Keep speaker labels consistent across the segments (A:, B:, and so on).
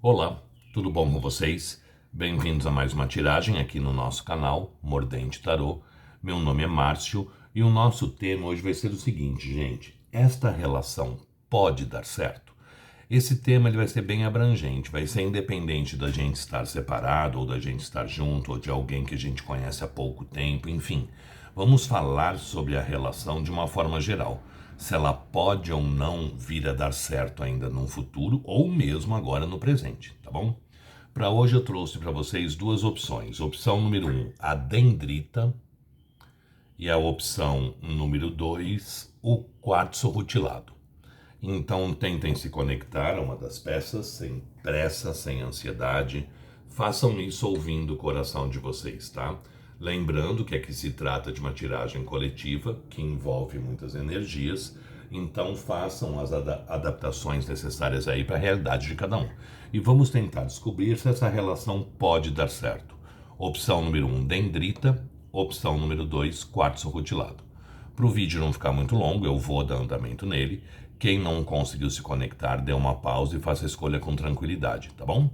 A: Olá, tudo bom com vocês? Bem-vindos a mais uma tiragem aqui no nosso canal, Mordente Tarô. Meu nome é Márcio e o nosso tema hoje vai ser o seguinte, gente. Esta relação pode dar certo? Esse tema ele vai ser bem abrangente, vai ser independente da gente estar separado, ou da gente estar junto, ou de alguém que a gente conhece há pouco tempo, enfim. Vamos falar sobre a relação de uma forma geral. Se ela pode ou não vir a dar certo ainda no futuro, ou mesmo agora no presente, tá bom? Para hoje eu trouxe para vocês duas opções. Opção número 1, a dendrita, e a opção número 2, o quartzo rutilado. Então tentem se conectar a uma das peças, sem pressa, sem ansiedade. Façam isso ouvindo o coração de vocês, tá? Lembrando que aqui se trata de uma tiragem coletiva, que envolve muitas energias, então façam as adaptações necessárias aí para a realidade de cada um. E vamos tentar descobrir se essa relação pode dar certo. Opção número 1, dendrita. Opção número 2, quartzo rutilado. Para o vídeo não ficar muito longo, eu vou dar andamento nele. Quem não conseguiu se conectar, dê uma pausa e faça a escolha com tranquilidade, tá bom?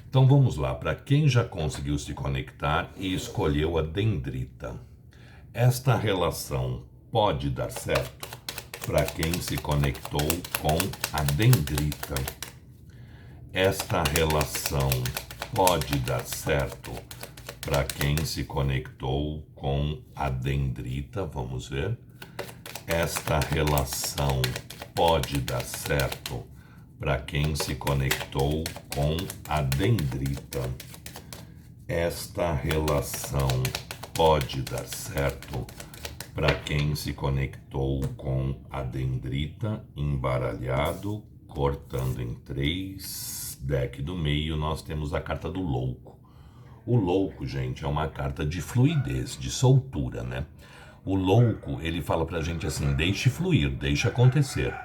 A: Então vamos lá, para quem já conseguiu se conectar e escolheu a dendrita. Esta relação pode dar certo para quem se conectou com a dendrita. Esta relação pode dar certo para quem se conectou com a dendrita, vamos ver. Esta relação pode dar certo para quem se conectou com a dendrita. Esta relação pode dar certo para quem se conectou com a dendrita, embaralhado, cortando em 3, deck do meio, nós temos a carta do louco. O louco, gente, é uma carta de fluidez, de soltura, né? O louco, ele fala pra gente assim, deixe fluir, deixe acontecer.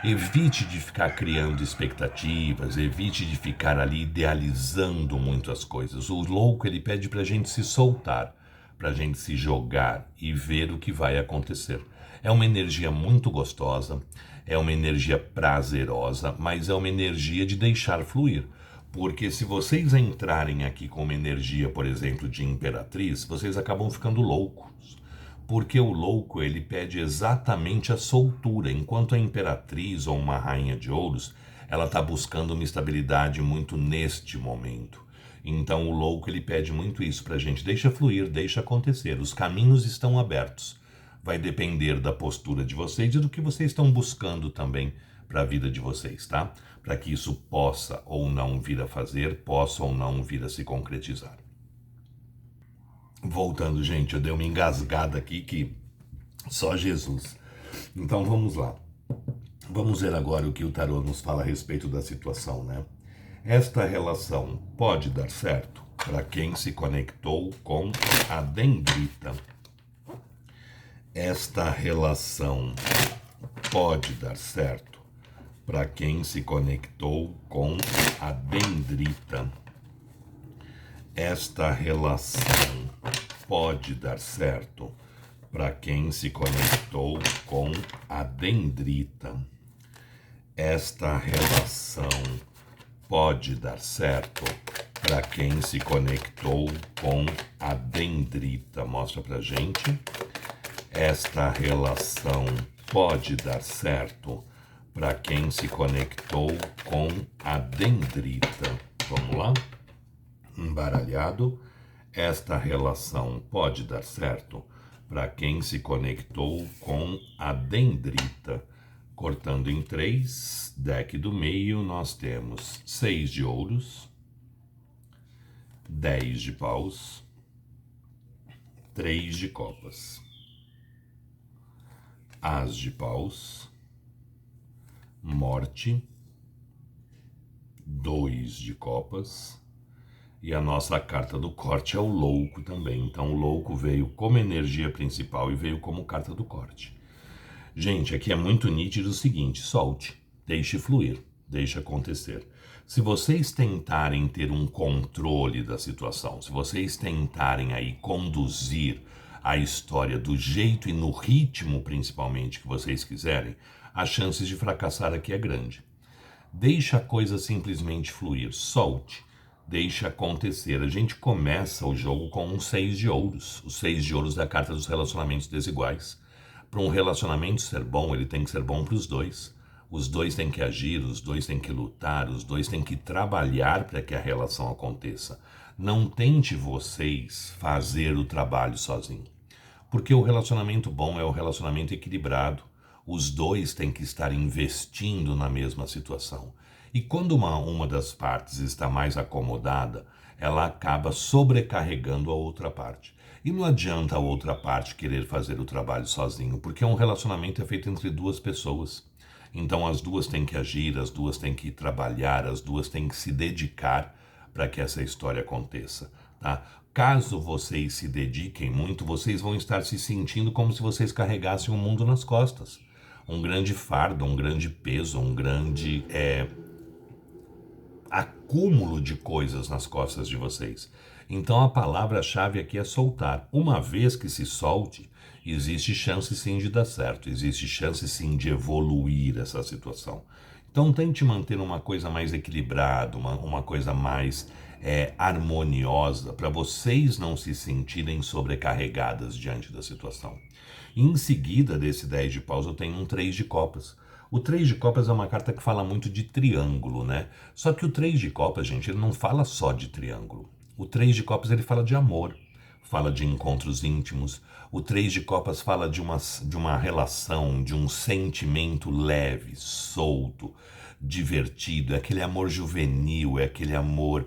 A: Evite de ficar criando expectativas, evite de ficar ali idealizando muitas coisas. O louco, ele pede pra gente se soltar, pra gente se jogar e ver o que vai acontecer. É uma energia muito gostosa, é uma energia prazerosa, mas é uma energia de deixar fluir. Porque se vocês entrarem aqui com uma energia, por exemplo, de imperatriz, vocês acabam ficando loucos. Porque o louco, ele pede exatamente a soltura, enquanto a imperatriz ou uma rainha de ouros, ela está buscando uma estabilidade muito neste momento. Então o louco, ele pede muito isso pra gente, deixa fluir, deixa acontecer, os caminhos estão abertos. Vai depender da postura de vocês e do que vocês estão buscando também para a vida de vocês, tá? Para que isso possa ou não vir a fazer, possa ou não vir a se concretizar. Voltando, gente, eu dei uma engasgada aqui que só Jesus. Então vamos lá. Vamos ver agora o que o tarô nos fala a respeito da situação, né? Esta relação pode dar certo para quem se conectou com a dendrita. Esta relação pode dar certo para quem se conectou com a dendrita. Esta relação pode dar certo para quem se conectou com a dendrita. Esta relação pode dar certo para quem se conectou com a dendrita. Mostra pra gente. Esta relação pode dar certo para quem se conectou com a dendrita. Vamos lá? Embaralhado. Esta relação pode dar certo para quem se conectou com a dendrita. Cortando em 3, deck do meio, nós temos 6 de ouros, 10 de paus, 3 de copas, as de paus, morte, 2 de copas, e a nossa carta do corte é o louco também. Então o louco veio como energia principal e veio como carta do corte. Gente, aqui é muito nítido o seguinte, solte, deixe fluir, deixe acontecer. Se vocês tentarem ter um controle da situação, se vocês tentarem aí conduzir a história do jeito e no ritmo principalmente que vocês quiserem, as chances de fracassar aqui é grande. Deixa a coisa simplesmente fluir, solte, deixa acontecer. A gente começa o jogo com um 6 de ouros. O 6 de ouros é a carta dos relacionamentos desiguais. Para um relacionamento ser bom, ele tem que ser bom para os dois. Os dois têm que agir, os dois têm que lutar, os dois têm que trabalhar para que a relação aconteça. Não tente vocês fazer o trabalho sozinho. Porque o relacionamento bom é o relacionamento equilibrado. Os dois têm que estar investindo na mesma situação. E quando uma das partes está mais acomodada, ela acaba sobrecarregando a outra parte. E não adianta a outra parte querer fazer o trabalho sozinho, porque um relacionamento é feito entre duas pessoas. Então as duas têm que agir, as duas têm que trabalhar, as duas têm que se dedicar para que essa história aconteça, tá? Caso vocês se dediquem muito, vocês vão estar se sentindo como se vocês carregassem o mundo nas costas. Um grande fardo, um grande peso, um grande acúmulo de coisas nas costas de vocês. Então a palavra-chave aqui é soltar. Uma vez que se solte, existe chance sim de dar certo, existe chance sim de evoluir essa situação. Então tente manter uma coisa mais equilibrada, uma coisa mais harmoniosa, para vocês não se sentirem sobrecarregadas diante da situação. Em seguida desse 10 de paus eu tenho um 3 de copas. O 3 de copas é uma carta que fala muito de triângulo, né? Só que o 3 de copas, gente, ele não fala só de triângulo. O 3 de copas ele fala de amor, fala de encontros íntimos. O 3 de copas fala de uma relação, de um sentimento leve, solto, divertido. É aquele amor juvenil, é aquele amor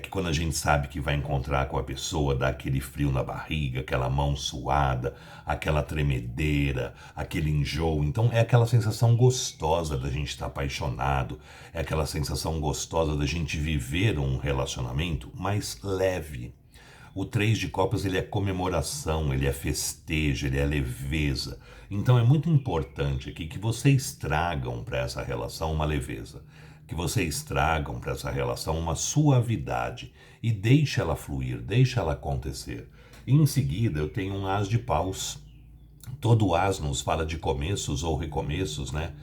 A: que quando a gente sabe que vai encontrar com a pessoa, dá aquele frio na barriga, aquela mão suada, aquela tremedeira, aquele enjoo. Então é aquela sensação gostosa da gente estar apaixonado, é aquela sensação gostosa da gente viver um relacionamento mais leve. O 3 de copas ele é comemoração, ele é festejo, ele é leveza. Então é muito importante aqui que vocês tragam para essa relação uma leveza, que vocês tragam para essa relação uma suavidade e deixe ela fluir, deixe ela acontecer. E em seguida eu tenho um as de paus. Todo as nos fala de começos ou recomeços, né?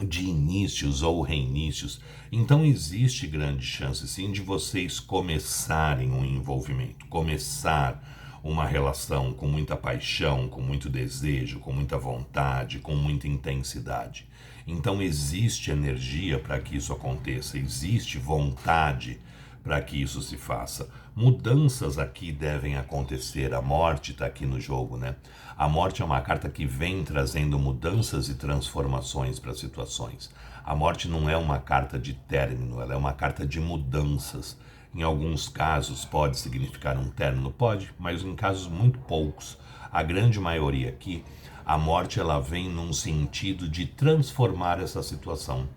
A: De inícios ou reinícios. Então existe grande chance sim de vocês começarem um envolvimento, começar uma relação com muita paixão, com muito desejo, com muita vontade, com muita intensidade. Então existe energia para que isso aconteça, existe vontade para que isso se faça. Mudanças aqui devem acontecer, a morte está aqui no jogo, né? A morte é uma carta que vem trazendo mudanças e transformações para situações. A morte não é uma carta de término, ela é uma carta de mudanças. Em alguns casos pode significar um término, pode, mas em casos muito poucos. A grande maioria aqui, a morte ela vem num sentido de transformar essa situação.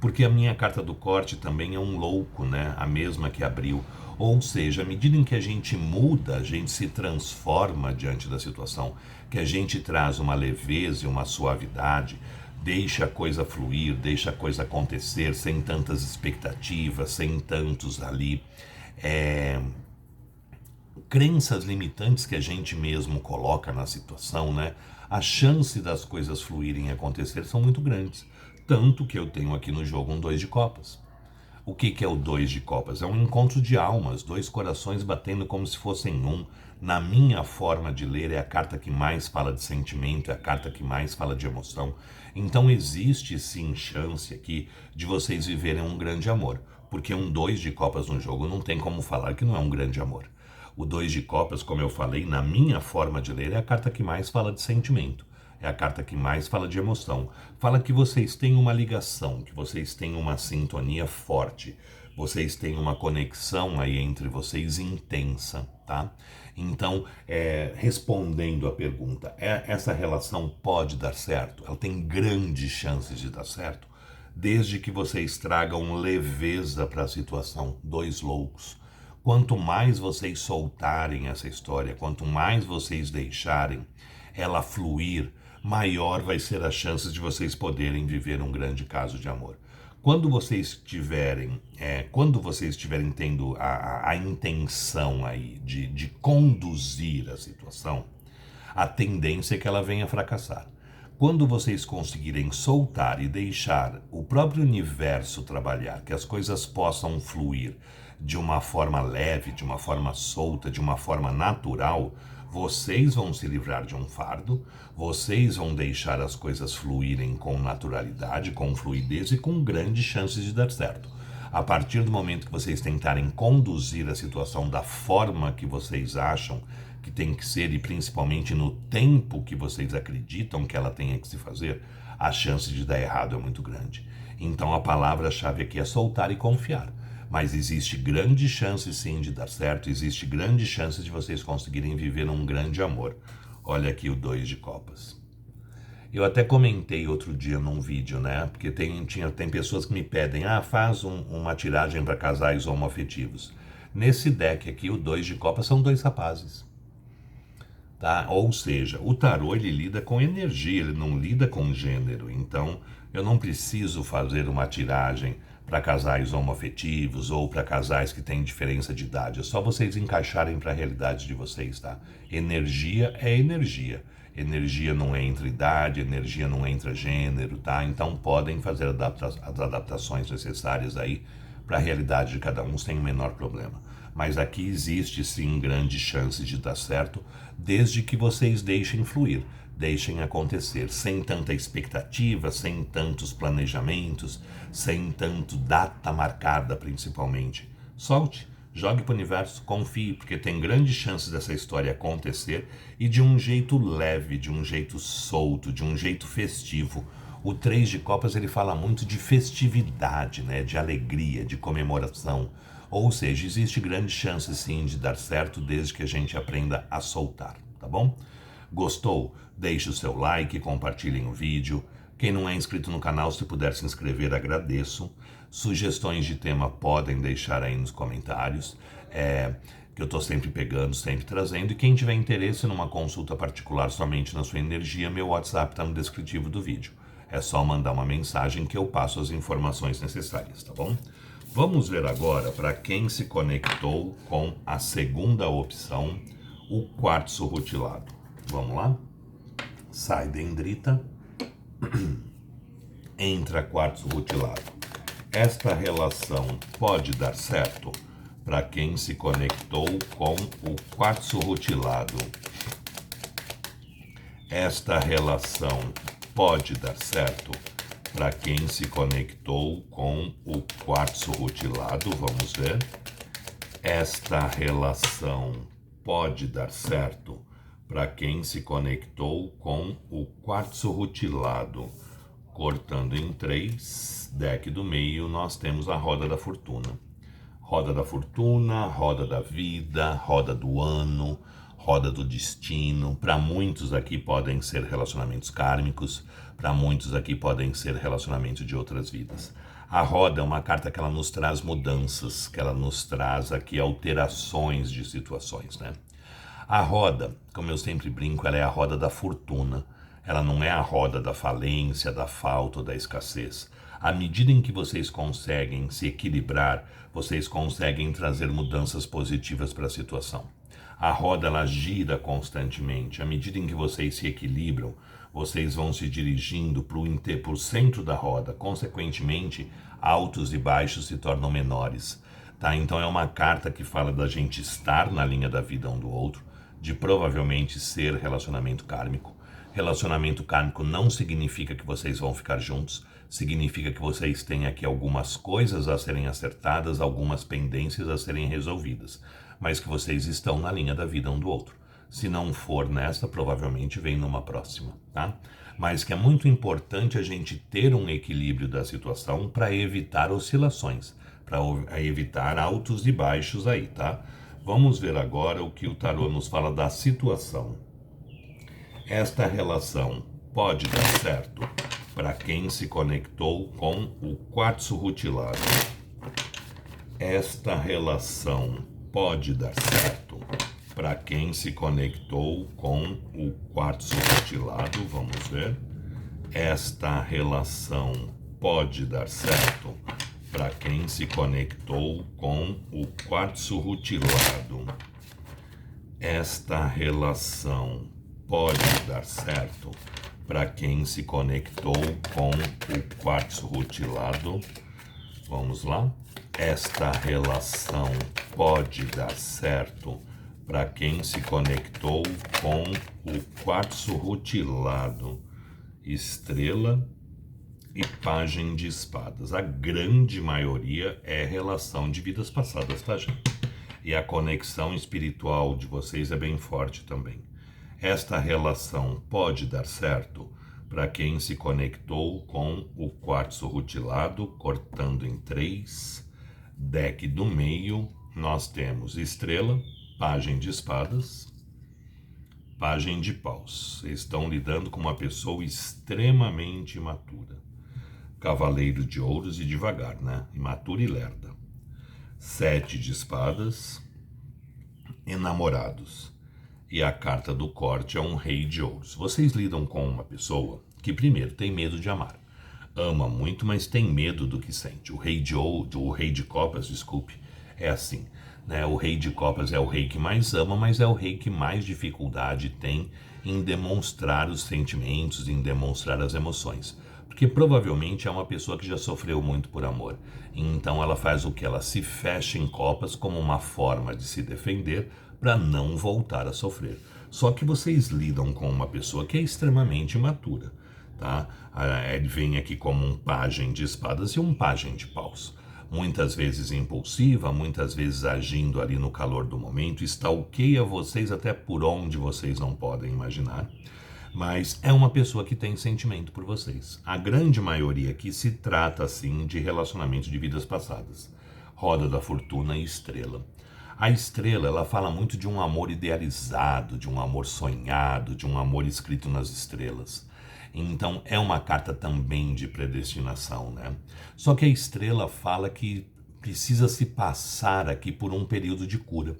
A: Porque a minha carta do corte também é um louco, né? A mesma que abriu. Ou seja, à medida em que a gente muda, a gente se transforma diante da situação, que a gente traz uma leveza e uma suavidade, deixa a coisa fluir, deixa a coisa acontecer sem tantas expectativas, sem tantos ali crenças limitantes que a gente mesmo coloca na situação, né? A chance das coisas fluírem e acontecer são muito grandes. Tanto que eu tenho aqui no jogo um 2 de copas. O que é o 2 de copas? É um encontro de almas, dois corações batendo como se fossem um. Na minha forma de ler, é a carta que mais fala de sentimento, é a carta que mais fala de emoção. Então existe sim chance aqui de vocês viverem um grande amor. Porque um 2 de copas no jogo não tem como falar que não é um grande amor. O 2 de copas, como eu falei, na minha forma de ler, é a carta que mais fala de sentimento. É a carta que mais fala de emoção. Fala que vocês têm uma ligação, que vocês têm uma sintonia forte. Vocês têm uma conexão aí entre vocês intensa, tá? Então, respondendo à pergunta, essa relação pode dar certo? Ela tem grandes chances de dar certo? Desde que vocês tragam leveza para a situação, dois loucos. Quanto mais vocês soltarem essa história, quanto mais vocês deixarem ela fluir, maior vai ser a chance de vocês poderem viver um grande caso de amor. Quando vocês estiverem tendo a intenção aí de conduzir a situação, a tendência é que ela venha a fracassar. Quando vocês conseguirem soltar e deixar o próprio universo trabalhar, que as coisas possam fluir de uma forma leve, de uma forma solta, de uma forma natural, vocês vão se livrar de um fardo, vocês vão deixar as coisas fluírem com naturalidade, com fluidez e com grandes chances de dar certo. A partir do momento que vocês tentarem conduzir a situação da forma que vocês acham que tem que ser e principalmente no tempo que vocês acreditam que ela tenha que se fazer, a chance de dar errado é muito grande. Então a palavra-chave aqui é soltar e confiar. Mas existe grande chance sim de dar certo, existe grande chance de vocês conseguirem viver um grande amor. Olha aqui o 2 de copas. Eu até comentei outro dia num vídeo, né? Porque tem pessoas que me pedem, faz uma tiragem para casais homoafetivos. Nesse deck aqui, o 2 de copas são 2 rapazes. Tá? Ou seja, o tarô ele lida com energia, ele não lida com gênero. Então, eu não preciso fazer uma tiragem para casais homoafetivos ou para casais que têm diferença de idade. É só vocês encaixarem para a realidade de vocês, tá? Energia é energia. Energia não entra idade, energia não entra gênero, tá? Então podem fazer as adaptações necessárias aí para a realidade de cada um sem o menor problema. Mas aqui existe sim grande chance de dar certo, desde que vocês deixem fluir, deixem acontecer, sem tanta expectativa, sem tantos planejamentos, sem tanto data marcada principalmente. Solte, jogue para o universo, confie, porque tem grandes chances dessa história acontecer e de um jeito leve, de um jeito solto, de um jeito festivo. O 3 de copas ele fala muito de festividade, né? De alegria, de comemoração. Ou seja, existe grande chance sim de dar certo desde que a gente aprenda a soltar, tá bom? Gostou? Deixe o seu like, compartilhem o vídeo. Quem não é inscrito no canal, se puder se inscrever, agradeço. Sugestões de tema podem deixar aí nos comentários, que eu estou sempre pegando, sempre trazendo. E quem tiver interesse numa consulta particular somente na sua energia, meu WhatsApp está no descritivo do vídeo. É só mandar uma mensagem que eu passo as informações necessárias, tá bom? Vamos ver agora para quem se conectou com a segunda opção, o quartzo rutilado. Vamos lá? Sai dendrita, entra quartzo rutilado. Esta relação pode dar certo para quem se conectou com o quartzo rutilado. Esta relação pode dar certo para quem se conectou com o quartzo rutilado. Vamos ver. Esta relação pode dar certo para quem se conectou com o quartzo rutilado. Cortando em 3, deck do meio, nós temos a roda da fortuna. Roda da fortuna, roda da vida, roda do ano, roda do destino. Para muitos aqui podem ser relacionamentos kármicos, para muitos aqui podem ser relacionamentos de outras vidas. A roda é uma carta que ela nos traz mudanças, que ela nos traz aqui alterações de situações, né? A roda, como eu sempre brinco, ela é a roda da fortuna. Ela não é a roda da falência, da falta ou da escassez. À medida em que vocês conseguem se equilibrar, vocês conseguem trazer mudanças positivas para a situação. A roda ela gira constantemente. À medida em que vocês se equilibram, vocês vão se dirigindo para o centro da roda. Consequentemente, altos e baixos se tornam menores. Tá? Então é uma carta que fala da gente estar na linha da vida um do outro, de provavelmente ser relacionamento kármico. Relacionamento kármico não significa que vocês vão ficar juntos, significa que vocês têm aqui algumas coisas a serem acertadas, algumas pendências a serem resolvidas, mas que vocês estão na linha da vida um do outro. Se não for nesta, provavelmente vem numa próxima, tá? Mas que é muito importante a gente ter um equilíbrio da situação para evitar oscilações, para evitar altos e baixos aí, tá? Vamos ver agora o que o tarô nos fala da situação. Esta relação pode dar certo para quem se conectou com o quartzo rutilado. Esta relação pode dar certo para quem se conectou com o quartzo rutilado. Vamos ver. Esta relação pode dar certo para quem se conectou com o quartzo rutilado. Esta relação pode dar certo para quem se conectou com o quartzo rutilado. Vamos lá. Esta relação pode dar certo para quem se conectou com o quartzo rutilado, estrela e pajem de espadas. A grande maioria é relação de vidas passadas, tá, gente? E a conexão espiritual de vocês é bem forte também. Esta relação pode dar certo para quem se conectou com o quartzo rutilado, cortando em 3. Deck do meio, nós temos estrela, pajem de espadas, pajem de paus. Vocês estão lidando com uma pessoa extremamente imatura. Cavaleiro de ouros e devagar, né? Imatura e lerda. 7 de espadas, enamorados. E a carta do corte é um rei de ouros. Vocês lidam com uma pessoa que primeiro tem medo de amar. Ama muito, mas tem medo do que sente. O rei de copas, desculpe, é assim, né? O rei de copas é o rei que mais ama, mas é o rei que mais dificuldade tem em demonstrar os sentimentos, em demonstrar as emoções. Porque provavelmente é uma pessoa que já sofreu muito por amor. Então ela faz o que? Ela se fecha em copas como uma forma de se defender para não voltar a sofrer. Só que vocês lidam com uma pessoa que é extremamente imatura, tá? Ele vem aqui como um pajem de espadas e um pajem de paus. Muitas vezes impulsiva, muitas vezes agindo ali no calor do momento, stalkeia vocês até por onde vocês não podem imaginar. Mas é uma pessoa que tem sentimento por vocês. A grande maioria aqui se trata, assim, de relacionamento de vidas passadas. Roda da Fortuna e Estrela. A estrela, ela fala muito de um amor idealizado, de um amor sonhado, de um amor escrito nas estrelas. Então, é uma carta também de predestinação, né? Só que a estrela fala que precisa se passar aqui por um período de cura.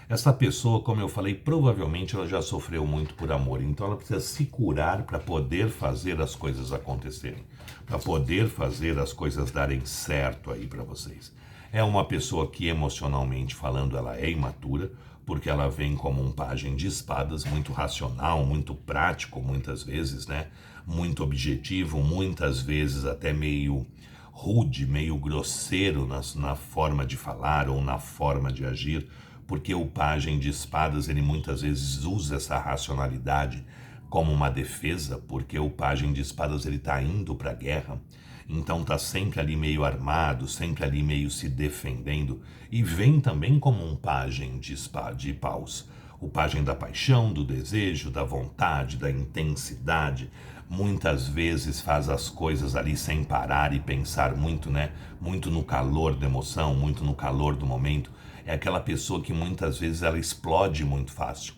A: Essa pessoa, como eu falei, provavelmente ela já sofreu muito por amor, então ela precisa se curar para poder fazer as coisas acontecerem, para poder fazer as coisas darem certo aí para vocês. É uma pessoa que emocionalmente falando ela é imatura, porque ela vem como um pajem de espadas, muito racional, muito prático muitas vezes, né? Muito objetivo, muitas vezes até meio rude, meio grosseiro na forma de falar ou na forma de agir, porque o pajem de espadas ele muitas vezes usa essa racionalidade como uma defesa, porque o pajem de espadas ele está indo para a guerra, então está sempre ali meio armado, sempre ali meio se defendendo, e vem também como um pajem de paus. O pajem da paixão, do desejo, da vontade, da intensidade, muitas vezes faz as coisas ali sem parar e pensar muito, né? Muito no calor da emoção, muito no calor do momento. É aquela pessoa que muitas vezes ela explode muito fácil.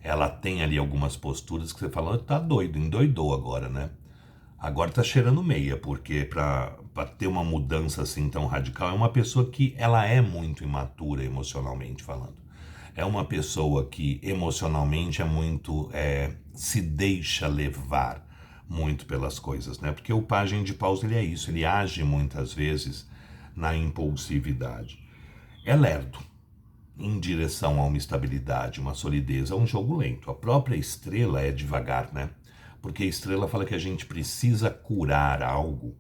A: Ela tem ali algumas posturas que você fala, tá doido, endoidou agora, né? Agora tá cheirando meia, porque para ter uma mudança assim tão radical, é uma pessoa que ela é muito imatura emocionalmente falando. É uma pessoa que emocionalmente é muito, se deixa levar muito pelas coisas, né? Porque o pajem de paus ele é isso, ele age muitas vezes na impulsividade. É lerdo em direção a uma estabilidade, uma solidez, é um jogo lento. A própria estrela é devagar, né? Porque a estrela fala que a gente precisa curar algo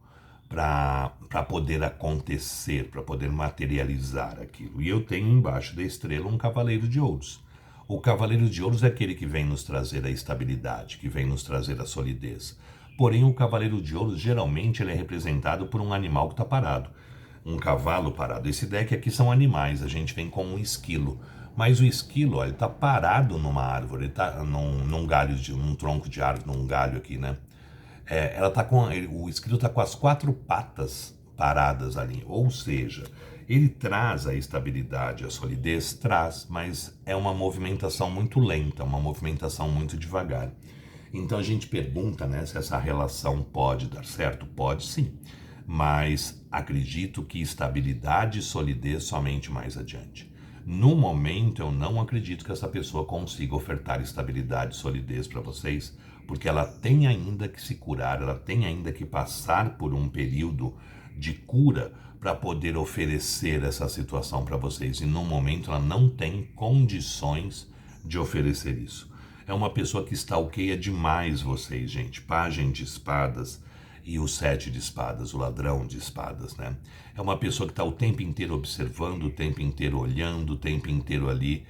A: para poder acontecer, para poder materializar aquilo. E eu tenho embaixo da estrela um cavaleiro de ouros. O cavaleiro de ouros é aquele que vem nos trazer a estabilidade, que vem nos trazer a solidez. Porém, o cavaleiro de ouros, geralmente, ele é representado por um animal que está parado. Um cavalo parado. Esse deck aqui são animais, a gente vem com um esquilo. Mas o esquilo, ó, ele tá parado numa árvore, ele tá num galho, num tronco de árvore, num galho aqui, né? O esquilo tá com as 4 patas paradas ali. Ou seja, ele traz a estabilidade, a solidez, traz, mas é uma movimentação muito lenta, uma movimentação muito devagar. Então a gente pergunta, né, se essa relação pode dar certo? Pode sim, mas acredito que estabilidade e solidez somente mais adiante. No momento, eu não acredito que essa pessoa consiga ofertar estabilidade e solidez para vocês, porque ela tem ainda que se curar, ela tem ainda que passar por um período de cura para poder oferecer essa situação para vocês. E no momento, ela não tem condições de oferecer isso. É uma pessoa que stalkeia demais vocês, gente. Pajem de espadas e o 7 de espadas, o ladrão de espadas, né? É uma pessoa que está o tempo inteiro observando, o tempo inteiro olhando, o tempo inteiro ali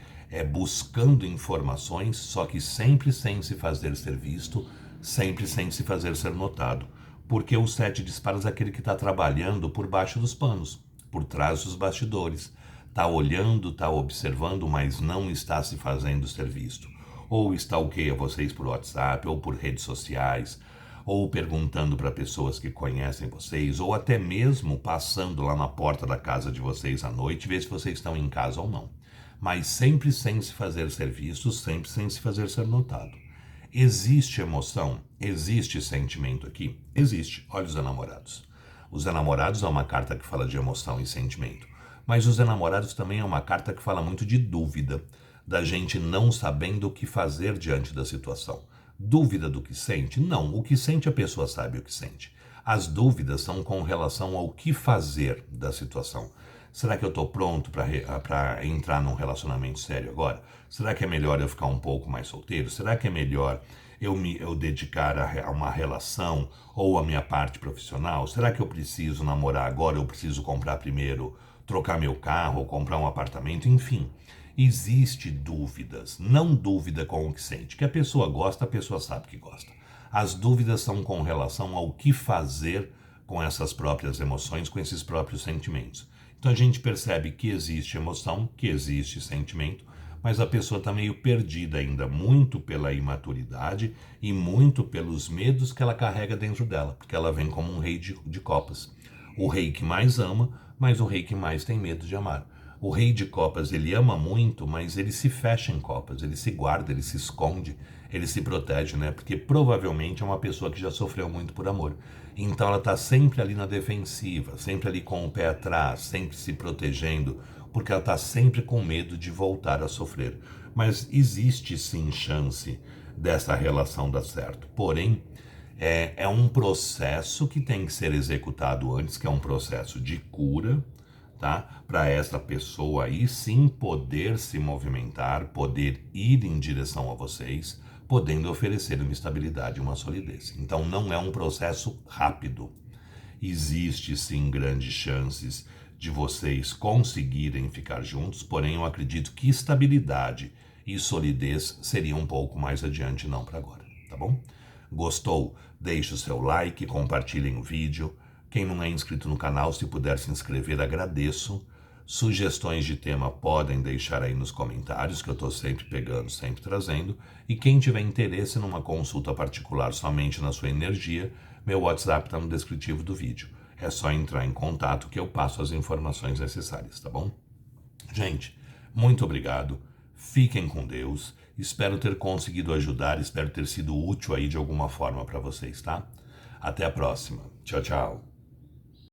A: buscando informações, só que sempre sem se fazer ser visto, sempre sem se fazer ser notado. Porque o 7 de espadas é aquele que está trabalhando por baixo dos panos, por trás dos bastidores. Está olhando, está observando, mas não está se fazendo ser visto. Ou stalkeia vocês por WhatsApp, ou por redes sociais, ou perguntando para pessoas que conhecem vocês, ou até mesmo passando lá na porta da casa de vocês à noite, ver se vocês estão em casa ou não. Mas sempre sem se fazer ser visto, sempre sem se fazer ser notado. Existe emoção? Existe sentimento aqui? Existe. Olha os enamorados. Os enamorados é uma carta que fala de emoção e sentimento. Mas os enamorados também é uma carta que fala muito de dúvida, da gente não sabendo o que fazer diante da situação. Dúvida do que sente? Não, o que sente a pessoa sabe o que sente. As dúvidas são com relação ao que fazer da situação. Será que eu estou pronto para entrar num relacionamento sério agora? Será que é melhor eu ficar um pouco mais solteiro? Será que é melhor eu dedicar a uma relação ou a minha parte profissional? Será que eu preciso namorar agora? Eu preciso comprar primeiro, trocar meu carro ou comprar um apartamento? Enfim, existe dúvidas. Não dúvida com o que sente. Que a pessoa gosta, a pessoa sabe que gosta. As dúvidas são com relação ao que fazer com essas próprias emoções, com esses próprios sentimentos. Então a gente percebe que existe emoção, que existe sentimento, mas a pessoa está meio perdida ainda, muito pela imaturidade e muito pelos medos que ela carrega dentro dela, porque ela vem como um rei de copas. O rei que mais ama, mas o rei que mais tem medo de amar. O rei de copas, ele ama muito, mas ele se fecha em copas, ele se guarda, ele se esconde, ele se protege, né? Porque provavelmente é uma pessoa que já sofreu muito por amor. Então ela está sempre ali na defensiva, sempre ali com o pé atrás, sempre se protegendo, porque ela está sempre com medo de voltar a sofrer. Mas existe sim chance dessa relação dar certo. Porém, é um processo que tem que ser executado antes, que é um processo de cura, tá? Para essa pessoa aí sim poder se movimentar, poder ir em direção a vocês, podendo oferecer uma estabilidade, uma solidez. Então não é um processo rápido. Existe sim grandes chances de vocês conseguirem ficar juntos, porém eu acredito que estabilidade e solidez seriam um pouco mais adiante, não para agora, tá bom? Gostou? Deixe o seu like, compartilhem o vídeo. Quem não é inscrito no canal, se puder se inscrever, agradeço. Sugestões de tema podem deixar aí nos comentários, que eu estou sempre pegando, sempre trazendo. E quem tiver interesse numa consulta particular somente na sua energia, meu WhatsApp está no descritivo do vídeo. É só entrar em contato que eu passo as informações necessárias, tá bom? Gente, muito obrigado. Fiquem com Deus. Espero ter conseguido ajudar, espero ter sido útil aí de alguma forma para vocês, tá? Até a próxima. Tchau, tchau.